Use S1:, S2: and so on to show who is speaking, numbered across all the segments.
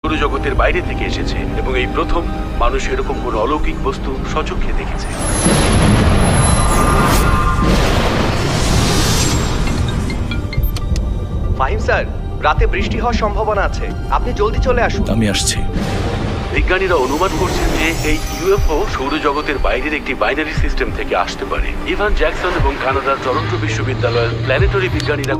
S1: সৌরজগতের বাইরে থেকে এসেছে এবং এই প্রথম মানুষ এরকম কোনো অলৌকিক বস্তু স্বচক্ষে দেখেছে।
S2: ফাহিম স্যার, রাতে বৃষ্টি হওয়ার সম্ভাবনা আছে, আপনি জলদি চলে আসুন।
S3: আমি আসছি।
S1: বিজ্ঞানীরা অনুমান করছেন যে এই ইউএফও সৌরজগতের বাইরের একটি বাইনারি সিস্টেম থেকে আসতে পারে। ইভান জ্যাকসন এবং কানাডার টরন্টো বিশ্ববিদ্যালয়ের প্ল্যানেটরি বিজ্ঞানীরা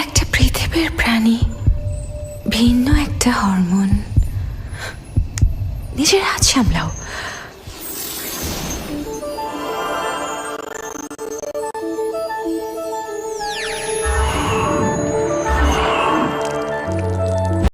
S4: একটা পৃথিবীর প্রাণী, ভিন্ন একটা হরমোন। নিজের হাত সামলাও।